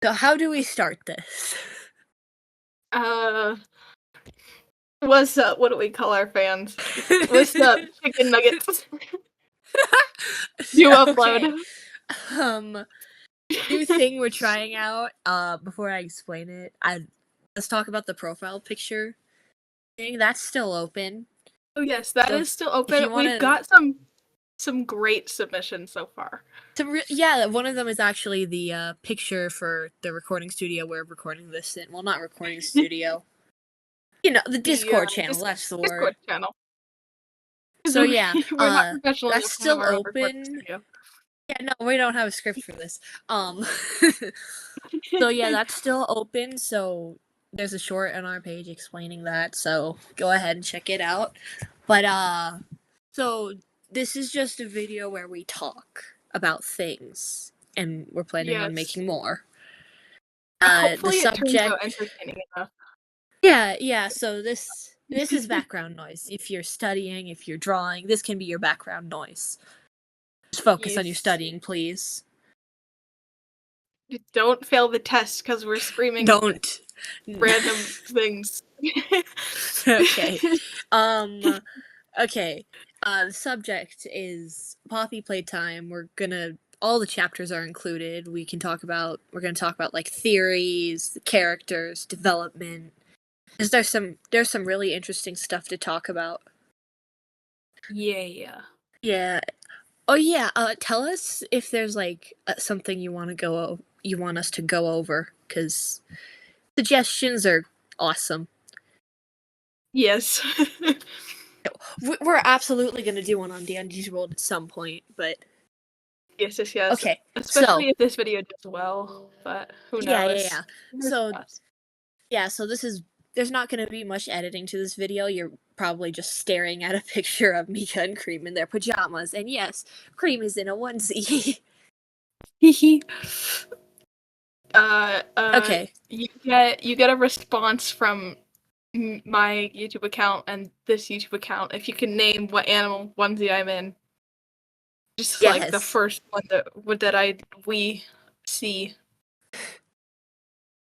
So how do we start this? Uh, what's up? What do we call our fans? What's up, chicken nuggets? You upload. Okay. Um, New thing we're trying out. Before I explain it, let's talk about the profile picture thing. That's still open. Oh yes, that So is still if open. you want We've to, got some great submissions so far. yeah, one of them is actually the picture for the recording studio we're recording this in. Well, not recording studio. The Discord channel. That's the Discord word. channel. So yeah, We're not professional that's enough to have still our own recording open. studio. Yeah, no, we don't have a script for this. So yeah, that's still open. So there's a short on our page explaining that. So go ahead and check it out. But so this is just a video where we talk about things, and we're planning on making more. The Hopefully it turns subject. out entertaining enough. Yeah. So this is background noise. If you're studying, if you're drawing, this can be your background noise. Just focus on your studying, please. Don't fail the test because we're screaming. Don't. Random things. Okay. Okay. The subject is Poppy Playtime. All the chapters are included. We're gonna talk about like theories, characters, development. There's some really interesting stuff to talk about. Yeah. Yeah. Oh yeah, tell us if there's like something you want us to go over, cuz suggestions are awesome. Yes. We're absolutely going to do one on D&D's World at some point, but yes. okay. Especially if this video does well, but who knows? Yeah. So there's not going to be much editing to this video. You're probably just staring at a picture of Mika and Cream in their pajamas, and yes, Cream is in a onesie. Okay. You get a response from my YouTube account and this YouTube account if you can name what animal onesie I'm in. Just like the first one that we see.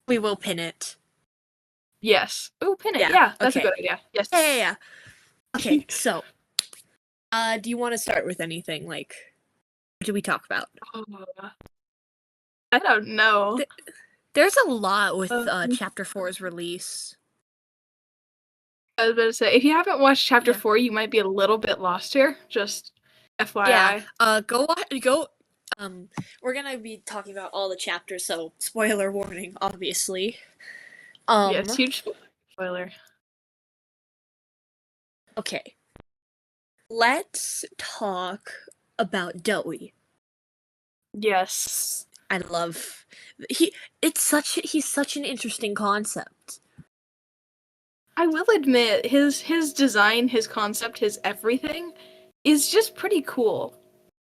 We will pin it. Yes. Oh, pin it. Yeah, that's a good idea. Yes. Yeah. Okay, so do you want to start with anything? Like, what do we talk about? I don't know. There's a lot with Chapter 4's release. I was about to say, if you haven't watched Chapter 4, you might be a little bit lost here. Just FYI. Yeah. Go. We're gonna be talking about all the chapters, so spoiler warning, obviously. Yes, huge spoiler. Okay. Let's talk about Doey. Yes. I love he's such an interesting concept. I will admit his design, his concept, his everything is just pretty cool.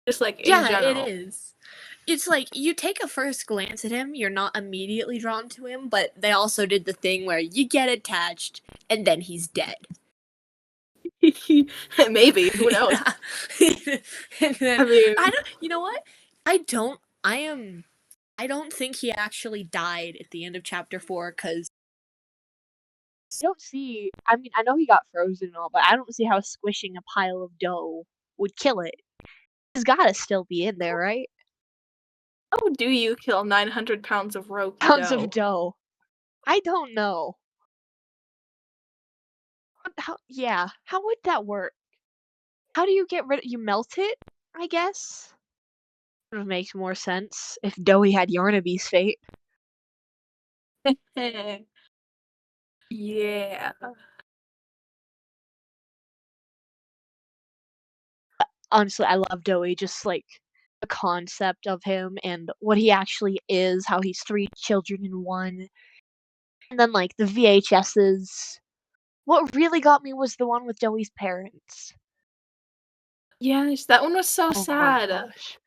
Just like in general. It is. It's like you take a first glance at him, you're not immediately drawn to him, but they also did the thing where you get attached and then he's dead. Maybe, who knows? And then, you know what? I don't think he actually died at the end of Chapter 4, because I don't see. I mean, I know he got frozen and all, but I don't see how squishing a pile of dough would kill it. He's gotta still be in there, right? How do you kill 900 pounds of rope Pounds of dough. I don't know. How would that work? How do you get rid of you melt it, I guess? It makes more sense if Doey had Yarnaby's fate. Yeah. Honestly, I love Doey, just like the concept of him and what he actually is, how he's 3 children in one. And then like the VHSs. What really got me was the one with Doey's parents. Yes, that one was so sad. My gosh.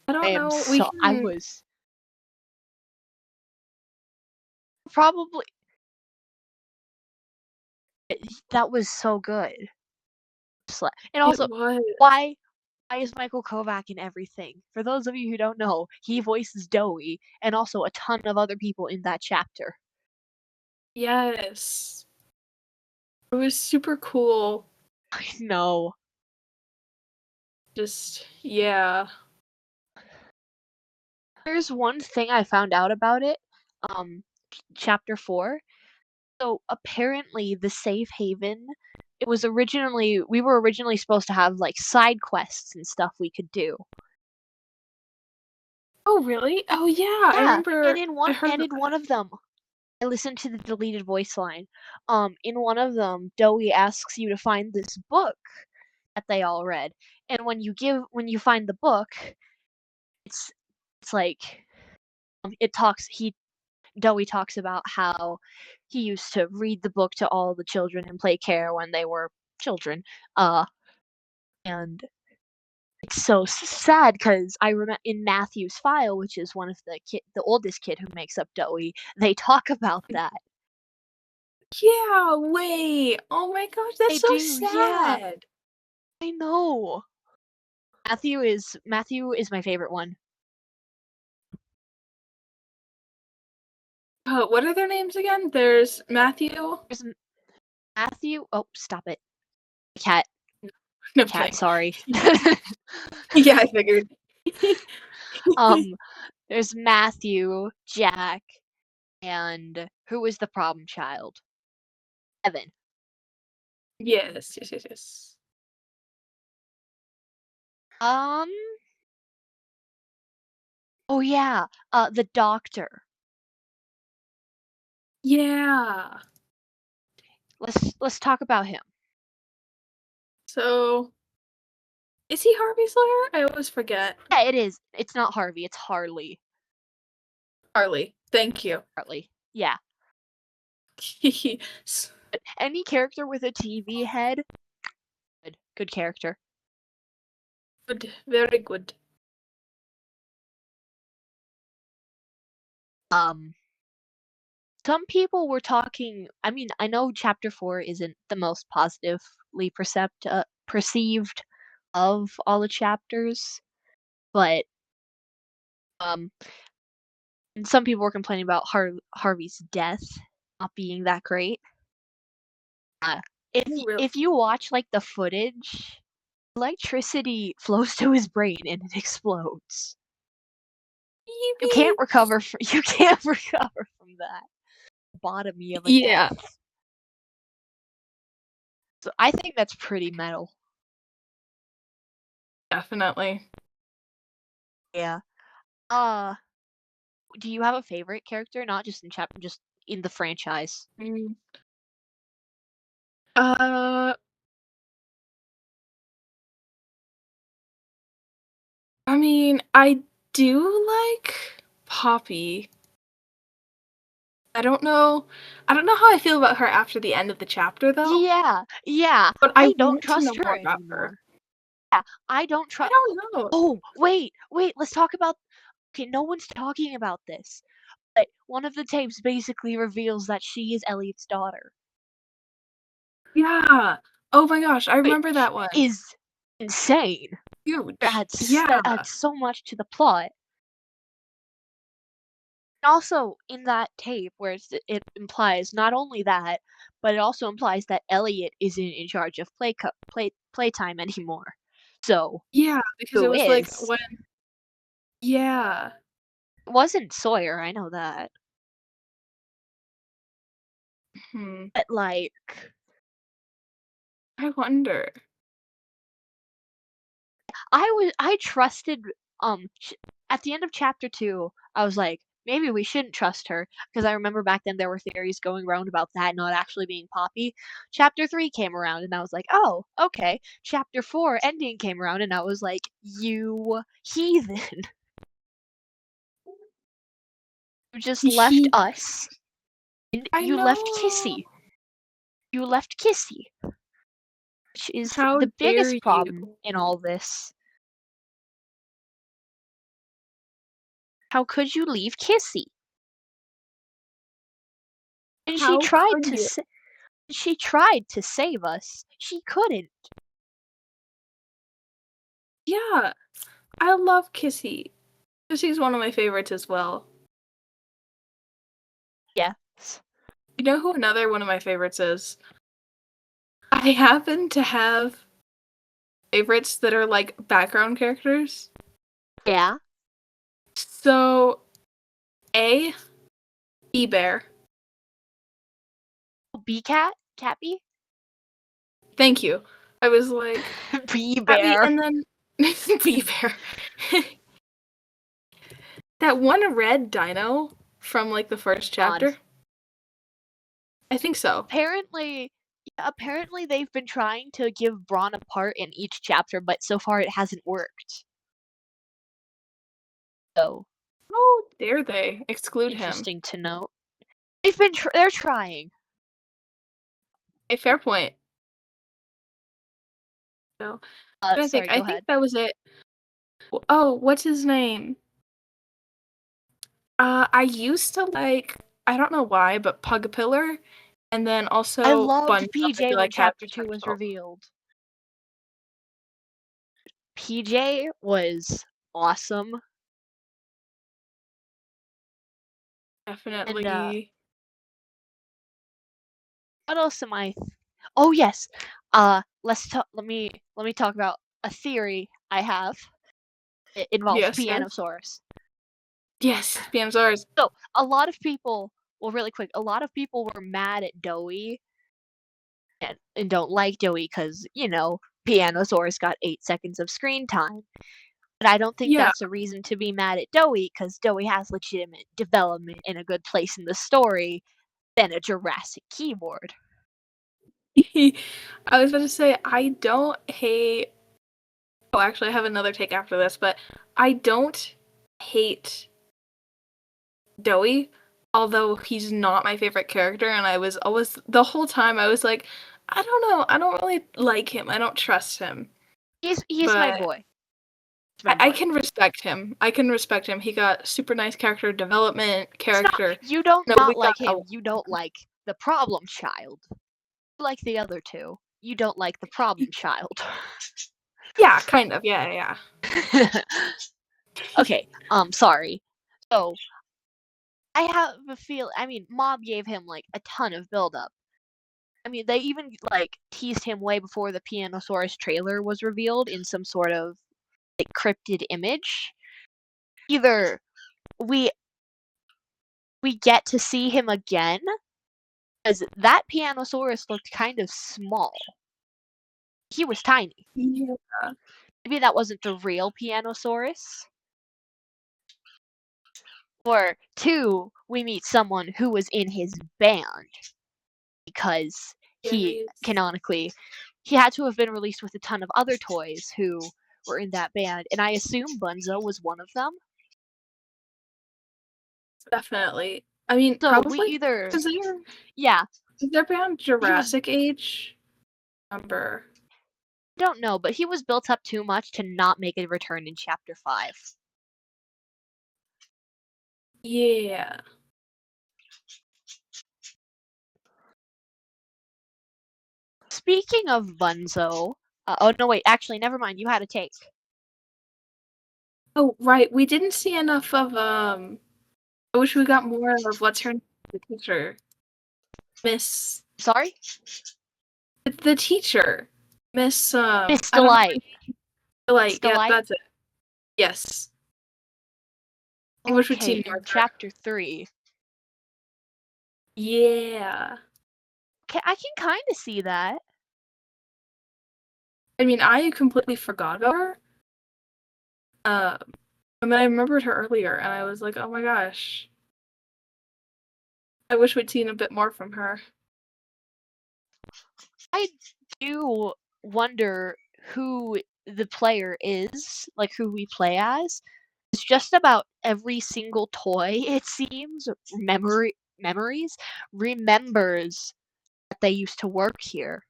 I don't know. I was probably that was so good. And also, why Why is Michael Kovac in everything? For those of you who don't know, he voices Dowie and also a ton of other people in that chapter. Yes. It was super cool. I know. Just, yeah. There's one thing I found out about it, chapter 4. So apparently the safe haven, we were originally supposed to have like side quests and stuff we could do. Oh, really? Oh, yeah. I Yeah, remember I heard and about in one that. of them, I listened to the deleted voice line. In one of them, Dowie asks you to find this book that they all read. And when you find the book, it's like it talks he Dowie talks about how he used to read the book to all the children and play care when they were children. And it's so sad because I remember in Matthew's file, which is one of the oldest kid who makes up Dowie, they talk about that. Yeah, wait. Oh my gosh, that's They so do, yeah. sad. I know. Matthew is my favorite one. What are their names again? There's Matthew. There's Matthew. Oh, stop it, cat. No Cat. playing. Sorry. Yeah, I figured. um, there's Matthew, Jack, and who is the problem child? Evan. Yes, yes, yes, yes. Um. Oh yeah. The doctor. Yeah. Let's talk about him. So, is he Harvey's lawyer? I always forget. Yeah, it is. It's not Harvey. It's Harley. Harley. Thank you. Harley. Yeah. Any character with a TV head. Good character. Good. Very good. Um. Some people were talking. I mean, I know chapter 4 isn't the most positively perceived of all the chapters, but um, and some people were complaining about Harvey's death not being that great. Uh, Oh, really? if you watch like the footage, electricity flows to his brain and it explodes. Maybe. You can't recover from that. Lobotomy of a Yeah, death. So I think that's pretty metal. definitely. Yeah. Do you have a favorite character? Not just in chapter, just in the franchise. Mm. Uh, I mean, I do like Poppy. I don't know. I don't know how I feel about her after the end of the chapter, though. Yeah, yeah. But I I don't want to know trust her more about her. anymore. Yeah, I don't I trust. don't know. Oh, wait. Let's talk about. Okay, no one's talking about this. But one of the tapes basically reveals that she is Elliot's daughter, Yeah. Oh my gosh, I remember which that one. is insane. Huge. That Yeah. adds so much to the plot. Also, in that tape, where it implies not only that, but it also implies that Elliot isn't in charge of playtime anymore. So Yeah, because it who was like is? when yeah. It wasn't Sawyer, I know that. Hmm. But like, I wonder. I trusted at the end of chapter 2, I was like, maybe we shouldn't trust her because I remember back then there were theories going around about that not actually being Poppy. Chapter 3 came around and I was like, oh, okay. Chapter 4 ending came around and I was like, you heathen. You just left He us and I you left know. Kissy. You left Kissy, which is How the dare biggest you? problem in all this. How could you leave Kissy? And How could you? she tried to save us. She couldn't. Yeah, I love Kissy. Kissy's one of my favorites as well. Yes. You know who another one of my favorites is? I happen to have favorites that are like background characters. Yeah. So, A, E-Bear. Bee cat? Cat bee? Thank you. I was like, Bee bear. and then B-Bear. That one red dino from like the first chapter. God. I think so. Apparently they've been trying to give Braun a part in each chapter, but so far it hasn't worked. So, How dare they exclude him? interesting to note. They're trying. A fair point. So, I Sorry, go think ahead. that was it. Oh, what's his name? I used to like, I don't know why, but Pugapillar, and then also I loved Bunzo. I PJ feel when like had chapter 2 was potential. revealed. PJ was awesome. And Definitely. what else am I? Oh yes. Let's talk. Let me talk about a theory I have. It involves Yes, yes. Pianosaurus. Yes, Spamsaurus. So a lot of people, well, really quick, a lot of people were mad at Doey and don't like Doey because Pianosaurus got 8 seconds of screen time. But I don't think Yeah. that's a reason to be mad at Doey because Doey has legitimate development in a good place in the story than a Jurassic keyboard. I was about to say, I don't hate. Oh, actually, I have another take after this, but I don't hate Doey, although he's not my favorite character, and I was always, the whole time, I was like, I don't know, I don't really like him, I don't trust him. He's my But boy. I can respect him. I can respect him. He got super nice character development, character. You don't No, not we got like him. You don't like the problem child. You like the other two. You don't like the problem child. Yeah, kind of. Yeah. Okay. Sorry. So I have a feel. I mean, Mob gave him like a ton of build-up. I mean, they even like teased him way before the Pianosaurus trailer was revealed in some sort of like cryptid image. Either we get to see him again, because that Pianosaurus looked kind of small. He was tiny. Yeah. Maybe that wasn't the real Pianosaurus. Or two, we meet someone who was in his band because he Yes. canonically he had to have been released with a ton of other toys who were in that band, and I assume Bunzo was one of them. Definitely. I mean, So we probably either because they're band Jurassic Age. Number. Don't know, but he was built up too much to not make a return in chapter 5. Yeah. Speaking of Bunzo, oh no, wait, actually, never mind. You had a take. Oh, right. We didn't see enough of I wish we got more of what's her name, the teacher. Miss Sorry, the teacher. Miss Miss I don't know. Delight. Miss Like, yeah, Delight. that's it. Yes. I wish we'd Okay, seen more in of her. chapter 3. Yeah. Okay, I can kind of see that. I mean, I completely forgot about her. I mean, I remembered her earlier, and I was like, oh my gosh. I wish we'd seen a bit more from her. I do wonder who the player is, like who we play as. It's just about every single toy, it seems, memories, remembers that they used to work here.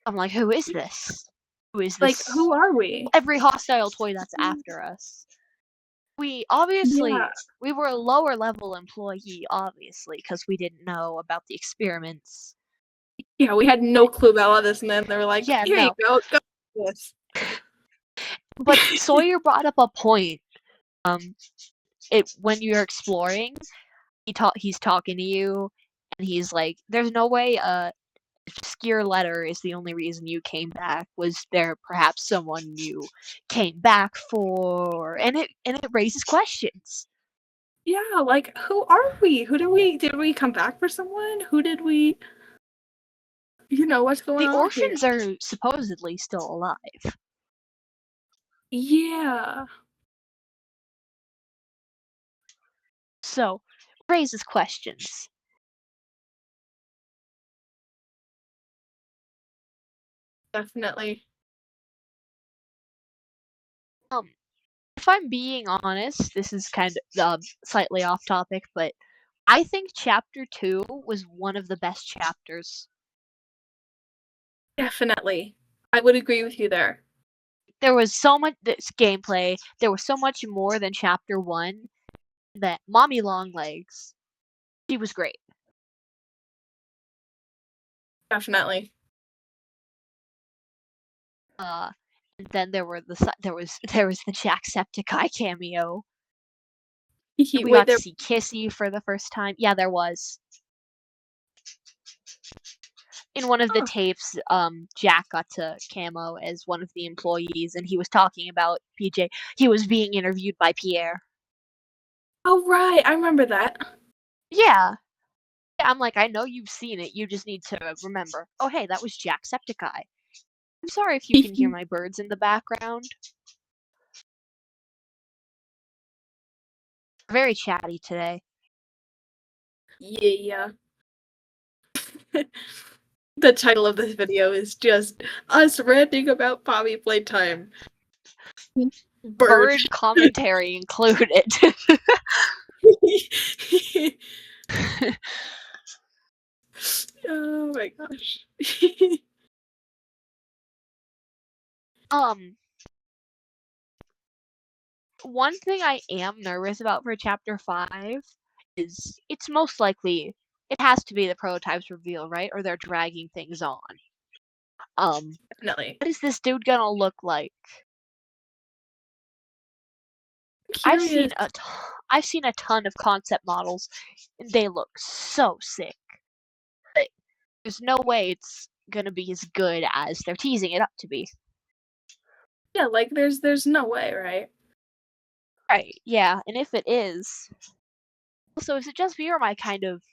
I'm like, who is this? Who is Like, this? who are we? Every hostile toy that's after us. We Yeah. were a lower level employee, obviously, because we didn't know about the experiments. Yeah, we had no clue about all this, and then they were like, Yeah, here you no. go, go with this. But Sawyer brought up a point. When you're exploring, he's talking to you, and he's like, "There's no way obscure letter is the only reason you came back. Was there perhaps someone you came back for?" And it raises questions. Yeah, like, who are we? Did we come back for someone? Who did we, what's going The on here? orphans are supposedly still alive. Yeah. So, raises questions. Definitely. If I'm being honest, this is kind of slightly off topic, but I think chapter 2 was one of the best chapters. Definitely. I would agree with you there. There was so much this gameplay, there was so much more than chapter 1 that Mommy Longlegs, she was great. Definitely. And then there was the Jacksepticeye cameo. We Wait, got to there. see Kissy for the first time. Yeah, there was. In one of the tapes, Jack got to camo as one of the employees, and he was talking about PJ. He was being interviewed by Pierre. Oh, right. I remember that. Yeah. I'm like, I know you've seen it. You just need to remember. Oh, hey, that was Jacksepticeye. I'm sorry if you can hear my birds in the background. Very chatty today. Yeah. The title of this video is just us ranting about Poppy Playtime. Bird. Bird commentary included. Oh my gosh. One thing I am nervous about for chapter 5 is it's most likely it has to be the prototypes reveal, right? Or they're dragging things on. Definitely. What is this dude gonna look like? I've Curious. seen a ton of concept models, and they look so sick. But there's no way it's gonna be as good as they're teasing it up to be. Yeah, like there's no way, right? Right, yeah, and if it is, also is it just me or am I kind of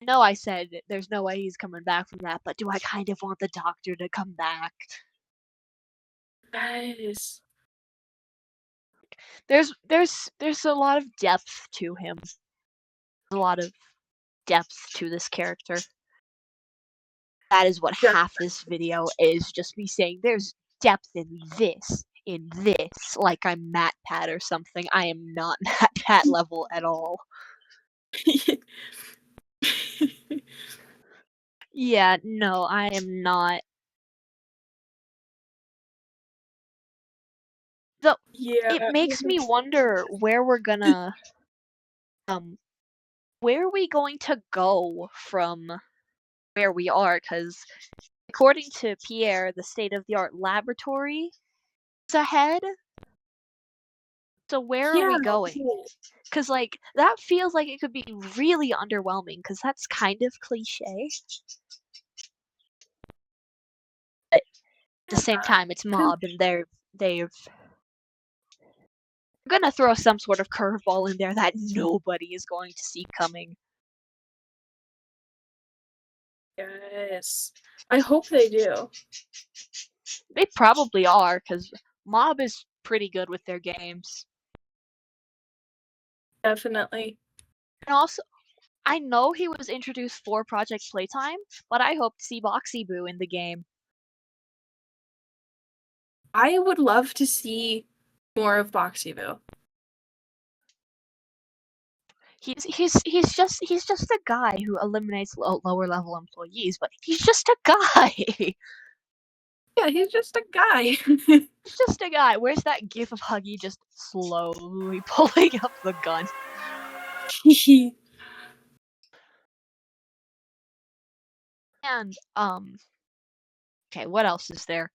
know I said there's no way he's coming back from that, but do I kind of want the doctor to come back? Yes. There's a lot of depth to him. A lot of depth to this character. That is what Yeah. half this video is, just me saying there's depth in this, like I'm MatPat or something. I am not MatPat level at all. Yeah, no, I am not. Though Yeah. it makes me wonder where we're gonna where are we going to go from where we are? Because according to Pierre, the state of the art laboratory is ahead. So where are Yeah. we going? Because like that feels like it could be really underwhelming. Because that's kind of cliche. But at the same time, it's Mob, and they're gonna throw some sort of curveball in there that nobody is going to see coming. Yes. I hope they do. They probably are, because Mob is pretty good with their games. Definitely. And also, I know he was introduced for Project Playtime, but I hope to see Boxy Boo in the game. I would love to see more of Boxy-Boo. He's just a guy who eliminates lower level employees, but he's just a guy. Yeah, he's just a guy. He's just a guy. Where's that gif of Huggy just slowly pulling up the gun? And okay, what else is there?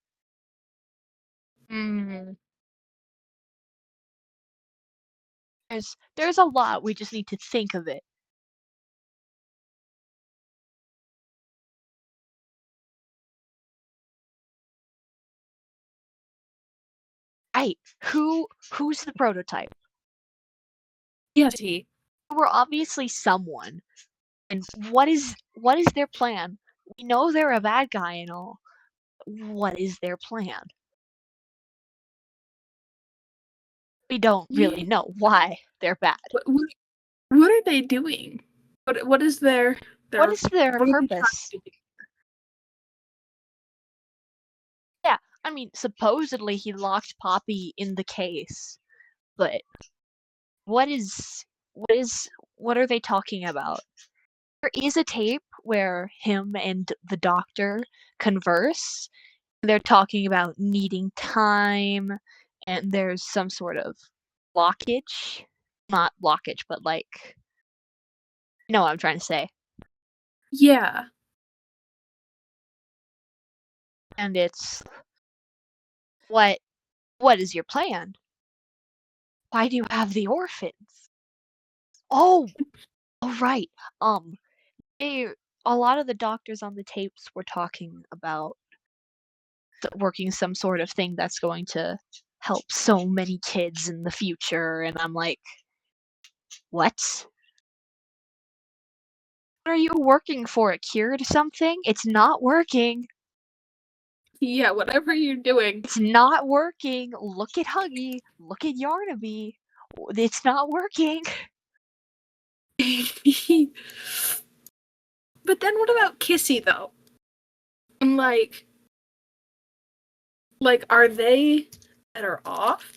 There's a lot, we just need to think of it. Right. Who's the prototype? Yes, he. We're obviously someone. And what is their plan? We know they're a bad guy and all. What is their plan? We don't really Yeah. know why they're bad. What are they doing? What is their What is their what are they trying purpose? to do? Yeah, I mean, supposedly he locked Poppy in the case, but what are they talking about? There is a tape where him and the doctor converse. They're talking about needing time, and there's some sort of blockage. Not blockage, but like, you know what I'm trying to say. Yeah. And it's, what is your plan? Why do you have the orphans? Oh, right. They, a lot of the doctors on the tapes were talking about working some sort of thing that's going to help so many kids in the future, and I'm like, what? What are you working for? A cure to something? It's not working. Yeah, whatever you're doing. It's not working. Look at Huggy. Look at Yarnaby. It's not working. But then what about Kissy though? And are they better off?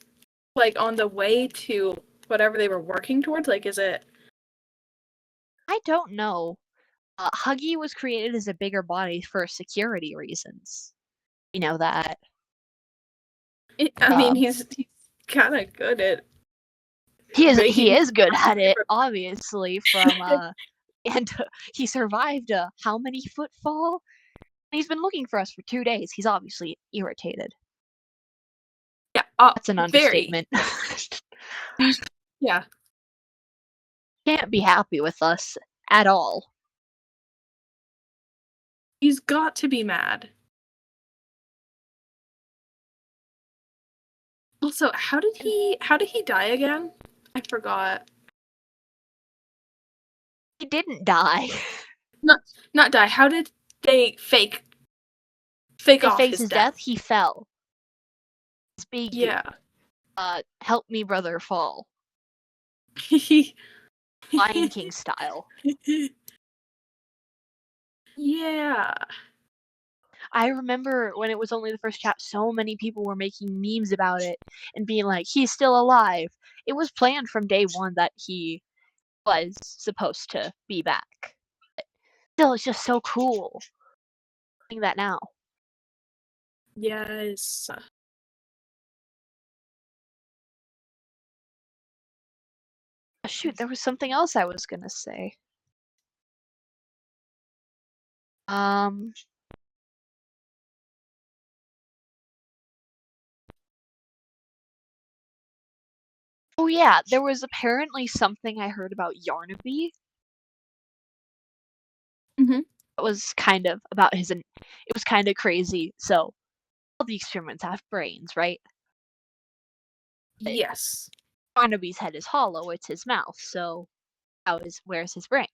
Like on the way to whatever they were working towards? Like is it I don't know. Huggy was created as a bigger body for security reasons. You know that. I mean he's kind of good at He making is good at it, obviously, from and he survived a how many foot fall? He's been looking for us for 2 days. He's obviously irritated. Yeah, That's an very. understatement. Yeah. Can't be happy with us at all. He's got to be mad. Also, how did he die again? I forgot. He didn't die. Not die. How did they fake They off face his his death? death, he fell. His big Yeah. help me brother fall. Lion King style. Yeah. I remember when it was only the first chapter, so many people were making memes about it and being like, he's still alive. It was planned from day one that he was supposed to be back. But still, it's just so cool doing that now. Yes. Shoot, there was something else I was gonna say. Um, oh yeah, there was apparently something I heard about Yarnaby. Mm-hmm. It was kind of about his. It was kind of crazy. So all the experiments have brains, right? But Yes. Yarnaby's head is hollow. It's his mouth. So where's his brain?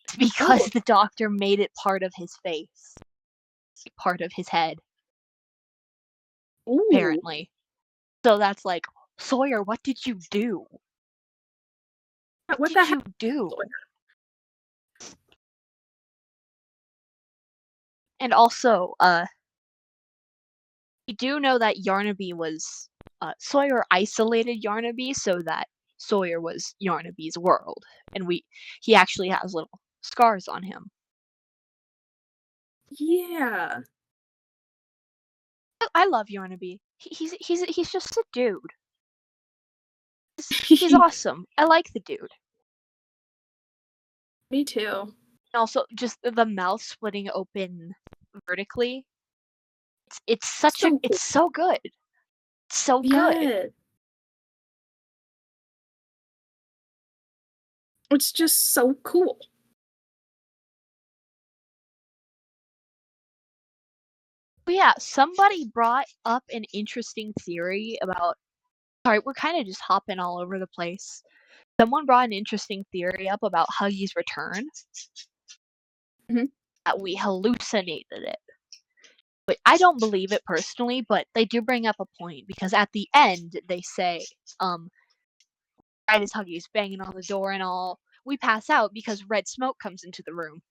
It's because Oh. the doctor made it part of his face, part of his head. Ooh. Apparently. So that's like, Sawyer, what did you do? What did you do? And also, we do know that Yarnaby was Sawyer isolated Yarnaby so that Sawyer was Yarnaby's world, and he actually has little scars on him. Yeah. I love Yarnaby. He's just a dude. He's awesome. I like the dude. Me too. And also, just the mouth splitting open vertically. It's such So cool. it's so good. It's so good. Yes. It's just so cool. But yeah, somebody brought up an interesting theory about. Sorry, we're kind of just hopping all over the place. Someone brought an interesting theory up about Huggy's return. Mm-hmm. That we hallucinated it. But I don't believe it personally, but they do bring up a point because at the end they say, right as Huggy's banging on the door and all, we pass out because red smoke comes into the room.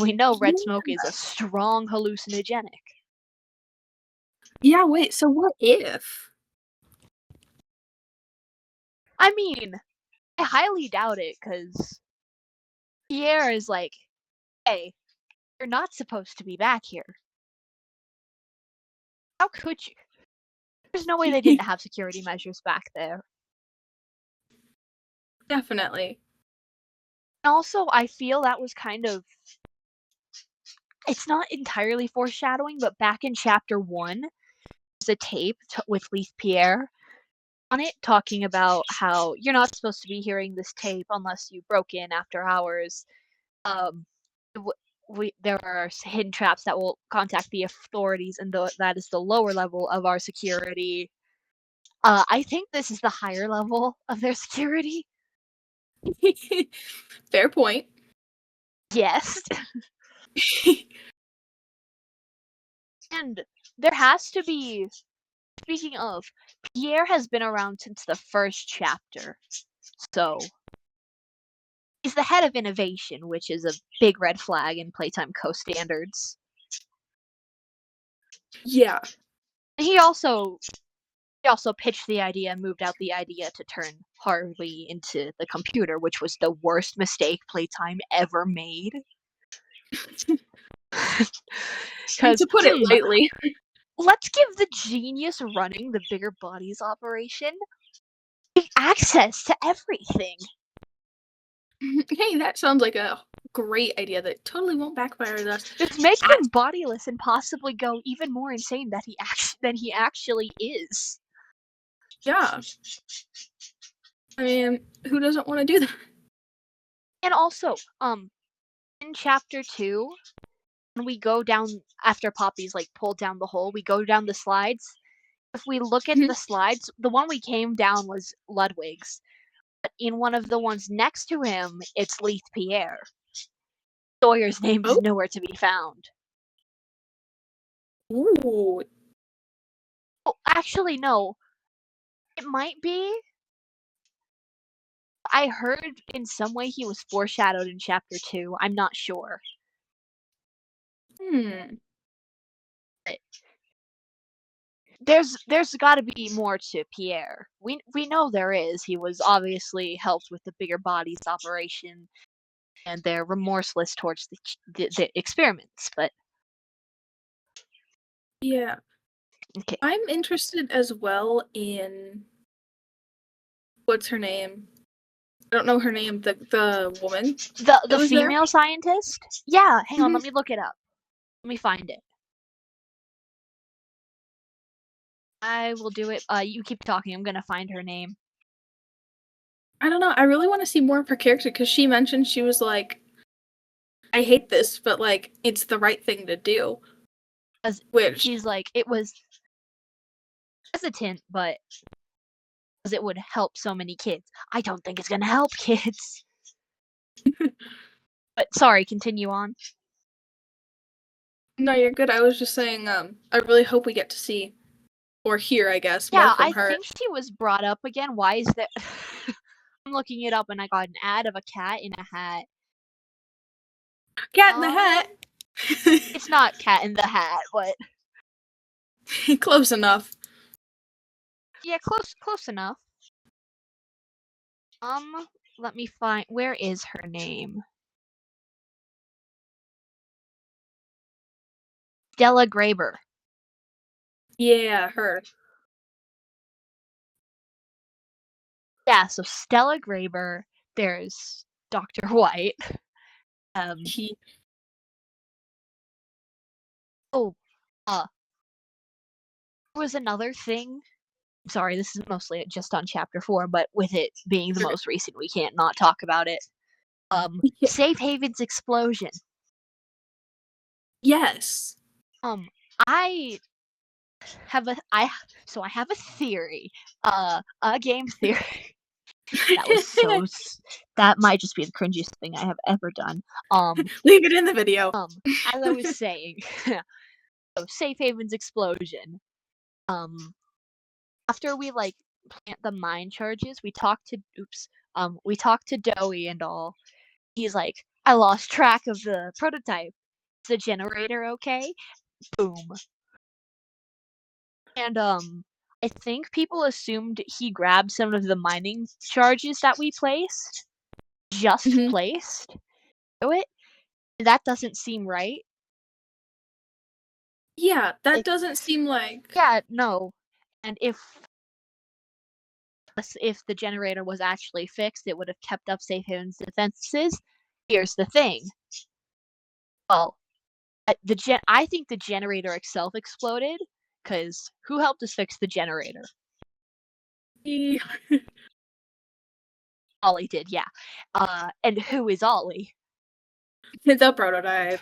We know red smoke is a strong hallucinogenic. Yeah, wait, so what if? I mean, I highly doubt it, because Pierre is like, hey, you're not supposed to be back here. How could you? There's no way they didn't have security measures back there. Definitely. And also, I feel that was kind of. It's not entirely foreshadowing, but back in chapter 1, there's a tape with Leith Pierre on it talking about how you're not supposed to be hearing this tape unless you broke in after hours. There are hidden traps that will contact the authorities, and that is the lower level of our security. I think this is the higher level of their security. Fair point. Yes. And there has to be. Speaking of, Pierre has been around since the first chapter, so he's the head of innovation, which is a big red flag in Playtime Co standards. Yeah. He also pitched the idea and moved out the idea to turn Harley into the computer, which was the worst mistake Playtime ever made. To put it lightly. Let's give the genius running the Bigger Bodies operation access to everything. Hey, that sounds like a great idea that totally won't backfire at us. Just make him bodiless and possibly go even more insane than he actually is. Yeah. I mean, who doesn't want to do that? And also, in chapter 2, when we go down after Poppy's like pulled down the hole, we go down the slides. If we look at the slides, the one we came down was Ludwig's. But in one of the ones next to him, it's Leith Pierre. Sawyer's name is nowhere to be found. Ooh. Oh, actually, no. It might be. I heard in some way he was foreshadowed in chapter 2. I'm not sure. But there's got to be more to Pierre. We know there is. He was obviously helped with the Bigger Bodies operation, and they're remorseless towards the experiments. But yeah, okay. I'm interested as well in what's her name? I don't know her name. The woman. The female scientist. Yeah, hang on. Let me look it up. Let me find it. I will do it. You keep talking. I'm gonna find her name. I don't know. I really want to see more of her character because she mentioned she was like, I hate this, but like it's the right thing to do. Which she's like, it was hesitant, but because it would help so many kids. I don't think it's gonna help kids. But sorry, continue on. No, you're good. I was just saying, I really hope we get to see or hear, I guess, more from her. Yeah, I think she was brought up again. Why is that? I'm looking it up and I got an ad of a cat in a hat. Cat in the Hat. It's not Cat in the Hat, but close enough. Yeah, close enough. Let me find. Where is her name? Stella Graber. Yeah, her. Yeah, so Stella Graber. There's Dr. White. There was another thing sorry, this is mostly just on chapter 4, but with it being the most recent, we can't not talk about it. Yeah. Safe Haven's explosion. Yes. I have a theory, a game theory. That might just be the cringiest thing I have ever done. Leave it in the video. As I was saying, so Safe Haven's explosion. After we like plant the mine charges, we talk to Dowie and all. He's like, I lost track of the prototype. Is the generator okay? Boom. And I think people assumed he grabbed some of the mining charges that we placed. Placed. Do it. That doesn't seem right. Yeah, that doesn't seem like. Yeah, no. And if the generator was actually fixed, it would have kept up Safe Haven's defenses. Here's the thing. Well, I think the generator itself exploded, because who helped us fix the generator? Ollie did, yeah. And who is Ollie? The prototype.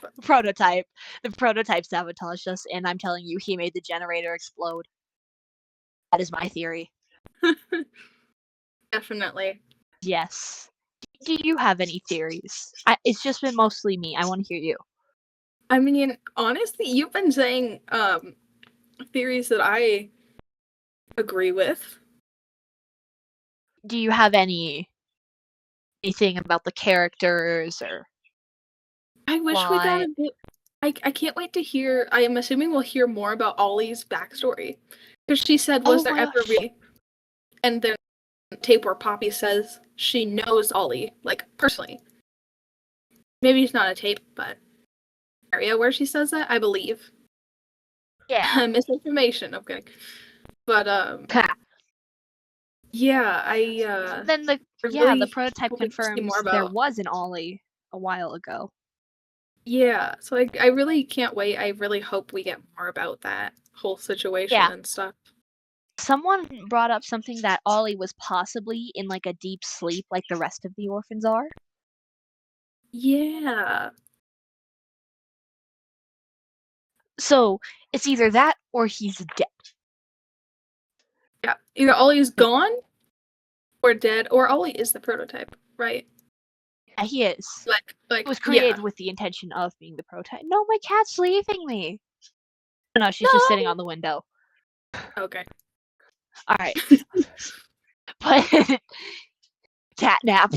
The prototype sabotaged us, and I'm telling you, he made the generator explode. That is my theory. Definitely. Yes. Do you have any theories? It's just been mostly me. I want to hear you. I mean, honestly, you've been saying theories that I agree with. Do you have anything about the characters or? I wish we got a bit. I can't wait to hear. I am assuming we'll hear more about Ollie's backstory, because she said, "Was there ever really?" And then tape where Poppy says she knows Ollie, like personally. Maybe it's not a tape, but area where she says that, I believe. Yeah. Misinformation. Okay, but yeah, then the really prototype confirms there was an Ollie a while ago. Yeah, so I really can't wait. I really hope we get more about that whole situation and stuff. Someone brought up something that Ollie was possibly in like a deep sleep like the rest of the orphans are. Yeah. So it's either that or he's dead. Yeah, either Ollie's gone or dead, or Ollie is the prototype, right? Yeah, he is. Like it was created with the intention of being the prototype. No, my cat's leaving me. No, she's just sitting on the window. Okay. All right. But cat nap.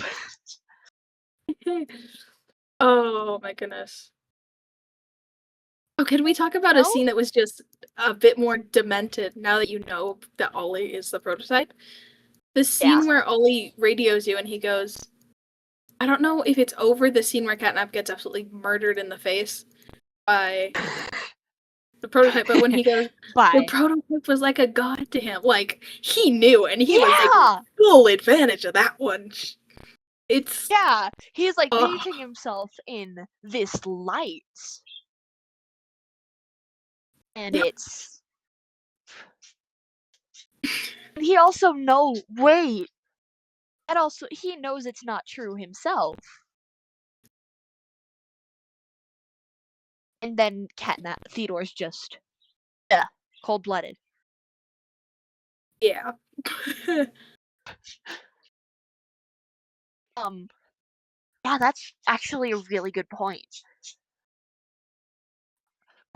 Oh my goodness. Oh, can we talk about a scene that was just a bit more demented now that you know that Ollie is the prototype? The scene where Ollie radios you and he goes, I don't know if it's over the scene where Catnap gets absolutely murdered in the face by the prototype, but when he goes, the prototype was like a god to him. Like, he knew, and he was taking full advantage of that one. It's... Yeah, he's like painting himself in this light. And it's... He also he knows it's not true himself. And then Theodore's just cold-blooded. Yeah. Yeah, that's actually a really good point.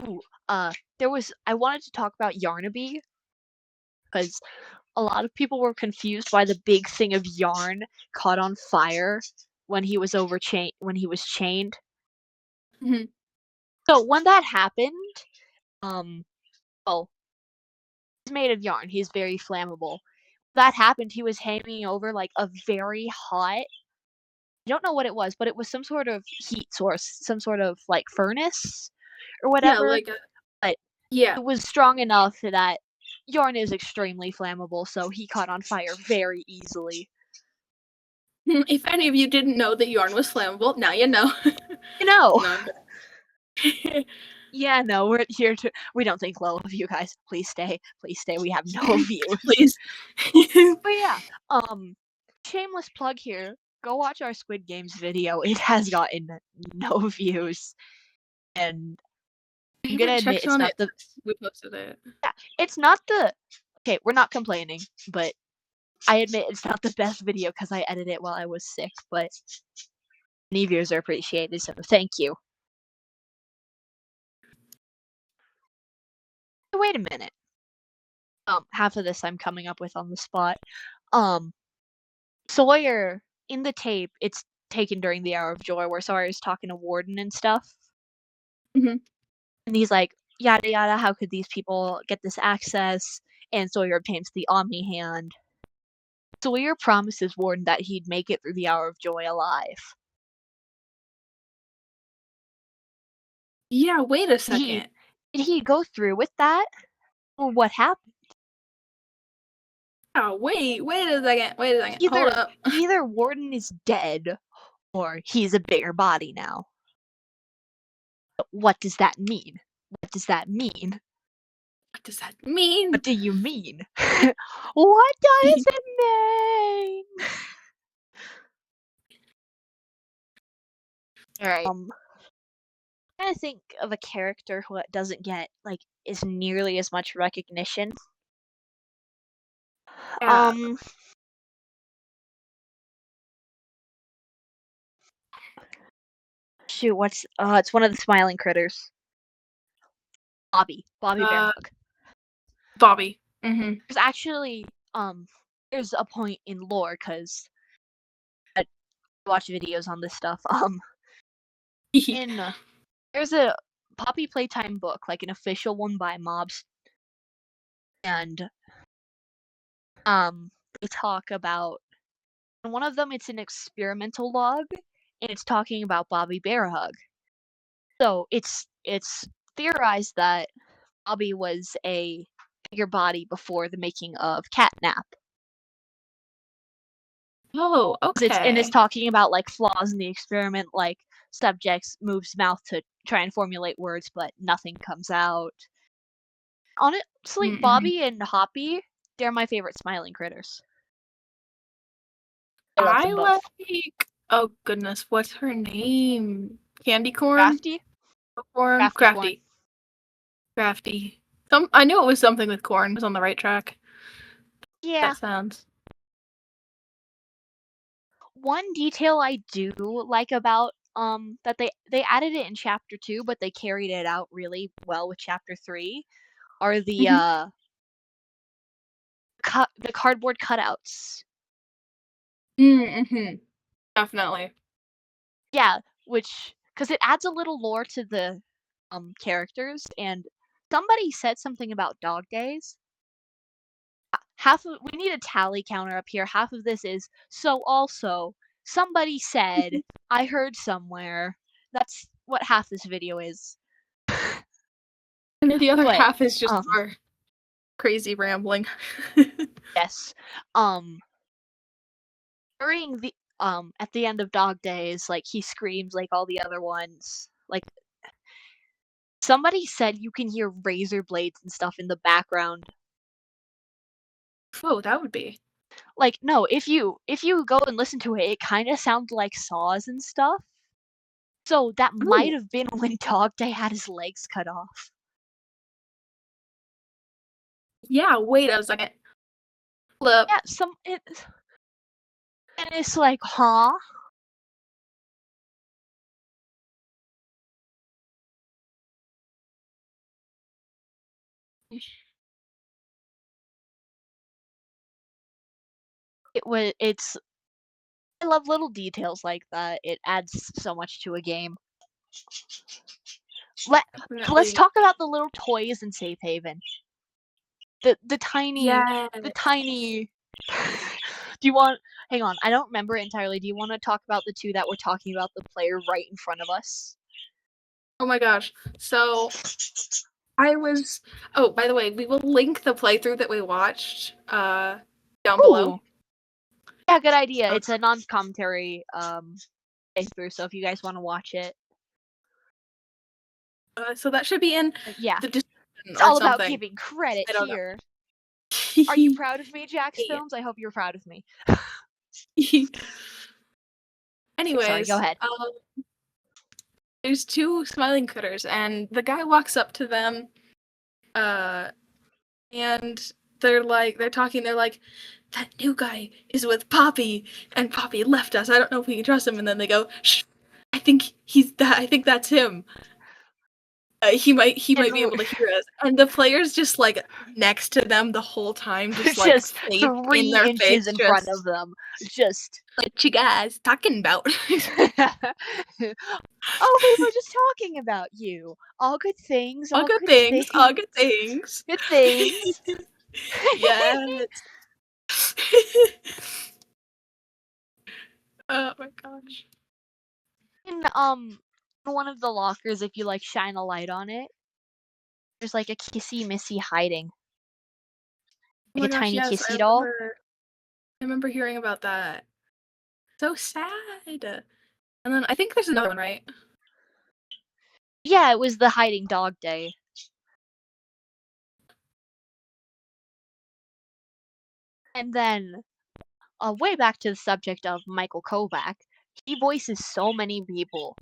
Ooh, I wanted to talk about Yarnaby, because a lot of people were confused why the big thing of yarn caught on fire when he was chained. Mm-hmm. So when that happened, well, he's made of yarn. He's very flammable. When that happened, he was hanging over like a very hot. I don't know what it was, but it was some sort of heat source, some sort of like furnace or whatever. But it was strong enough that yarn is extremely flammable, so he caught on fire very easily. If any of you didn't know that yarn was flammable, now you know. You know. No, Yeah, no, we're here to. We don't think low of you guys. Please stay. Please stay. We have no views. Please. But yeah, shameless plug here. Go watch our Squid Games video. It has gotten no views, and I'm gonna admit it's not the. We posted it. Yeah, it's not the. Okay, we're not complaining, but I admit it's not the best video because I edited it while I was sick. But any views are appreciated, so thank you. Wait a minute. Half of this I'm coming up with on the spot. Sawyer, in the tape, it's taken during the Hour of Joy where Sawyer's talking to Warden and stuff. Mm-hmm. And he's like, yada yada, how could these people get this access? And Sawyer obtains the Omni Hand. Sawyer promises Warden that he'd make it through the Hour of Joy alive. Yeah, wait a second. Did he go through with that? Or what happened? Oh, wait a second. Hold up. Either Warden is dead, or he's a bigger body now. What does that mean? What does that mean? What does that mean? What do you mean? What does it mean? Alright. I'm trying to think of a character who doesn't get, like, is nearly as much recognition. Yeah. Shoot, it's one of the smiling critters. Bobby Bearhug. Bobby. Mm-hmm. There's actually, there's a point in lore, because I watch videos on this stuff, there's a Poppy Playtime book, like an official one by mobs, and, they talk about, in one of them it's an experimental log, and it's talking about Bobby Bearhug. So, it's theorized that Bobby was a bigger body before the making of Catnap. Oh, okay. It's talking about, like, flaws in the experiment, like, subjects moves mouth to try and formulate words, but nothing comes out. Honestly, Mm-hmm. Bobby and Hoppy, they're my favorite smiling critters. I love them both. Oh goodness, what's her name? Candy corn? Crafty? Corn? Crafty. Crafty. I knew it was something with corn. It was on the right track. Yeah. That sounds. One detail I do like about that they added it in chapter 2, but they carried it out really well with chapter 3, are the the cardboard cutouts. Mm-hmm. Definitely. Yeah, because it adds a little lore to the characters, and somebody said something about dog days. We need a tally counter up here. Half of this is so also somebody said I heard somewhere. That's what half this video is. And the other half is just our crazy rambling. Yes. During the at the end of Dog Days, like, he screams like all the other ones. Like, somebody said you can hear razor blades and stuff in the background. Oh, that would be. Like, no, if you go and listen to it, it kind of sounds like saws and stuff. So that might have been when Dog Day had his legs cut off. Yeah, wait a second. Flip. Yeah, and it's like, huh? I love little details like that. It adds so much to a game. Let's talk about the little toys in Safe Haven. The tiny. Do you want? Hang on, I don't remember it entirely. Do you want to talk about the two that we're talking about? The player right in front of us. Oh my gosh! So Oh, by the way, we will link the playthrough that we watched down below. Yeah, good idea. It's a non-commentary playthrough, so if you guys want to watch it. So that should be in Yeah. the description It's or all about something. giving credit I don't here. know. Are you proud of me, Jax Yeah. Films? I hope you're proud of me. Anyways, sorry, go ahead. There's two smiling critters, and the guy walks up to them, and they're talking. They're like, "That new guy is with Poppy, and Poppy left us. I don't know if we can trust him." And then they go, "Shh, I think he's that. I think that's him. He might be able to hear us." And the player's just like next to them the whole time, just like just faith 3 in their inches face, in just, front of them. Just what you guys talking about? Oh, we were just talking about you. All good things, All good things, all good things. Good things. Yes. Oh my gosh. In one of the lockers, if you like shine a light on it, there's like a kissy missy hiding. Oh Like my a gosh, tiny yes, kissy doll. I remember hearing about that. So sad. And then I think there's another one, right? Yeah, it was the hiding dog day. And then, way back to the subject of Michael Kovac, he voices so many people.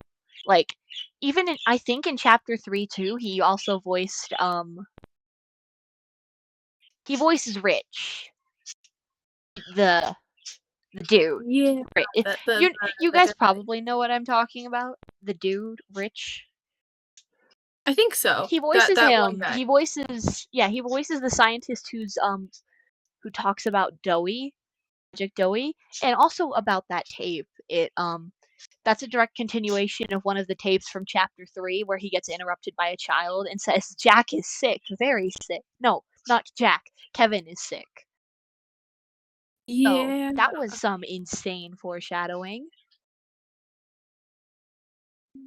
Like, even I think in chapter 3 too, he also voiced, he voices Rich. The dude. Yeah. Right. You guys probably know what I'm talking about. The dude, Rich. I think so. He voices that one him. guy. He voices the scientist who talks about Doey, Project Doey, and also about that tape. That's a direct continuation of one of the tapes from chapter 3 where he gets interrupted by a child and says Jack is sick, very sick. No, not Jack. Kevin is sick. Yeah. So that was some insane foreshadowing.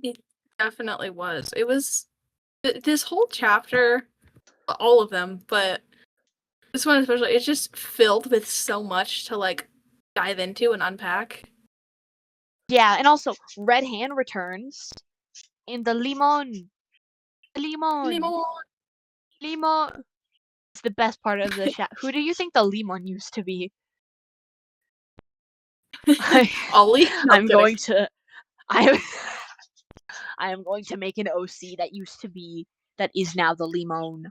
It definitely was. It was this whole chapter, all of them, but this one especially, it's just filled with so much to like dive into and unpack. Yeah, and also Red Hand returns in the Limon. Limon. It's the best part of the chat. Who do you think the Limon used to be? Ollie? No, I'm going to I am going to make an OC that is now the Limon.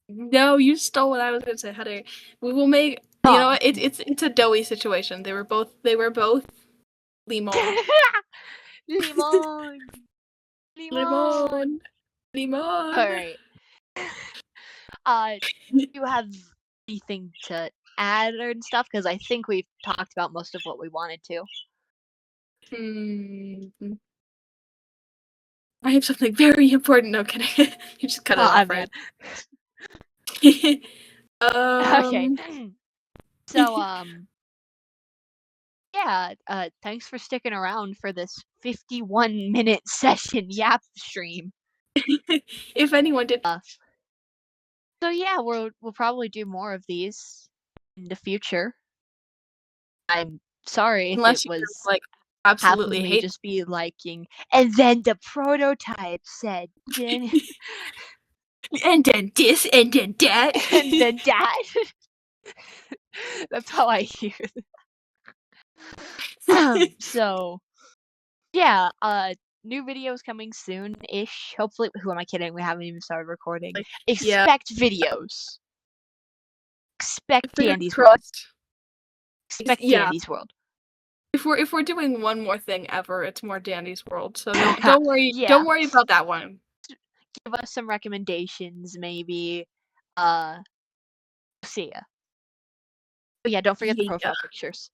No, you stole what I was gonna say, Heather. We will make you know what? It's a doughy situation. They were both limon. Limon. Limon. Alright. You have anything to add and stuff? Because I think we've talked about most of what we wanted to. I have something very important. No kidding. You just cut it off, right? Okay. So, yeah, thanks for sticking around for this 51-minute session yap stream. If anyone did. So yeah, we'll probably do more of these in the future. I'm sorry Unless if it you was like absolutely half of me hate just be liking, and then the prototype said, and then this, and then that, and then that. That's how I hear it. So, yeah, new videos coming soon-ish. Hopefully, who am I kidding? We haven't even started recording. Expect videos. Expect Dandy's World. Expect Dandy's World. If we're doing one more thing ever, it's more Dandy's World. So don't worry. Don't worry about that one. Give us some recommendations, maybe. See ya. But yeah, don't forget the profile pictures.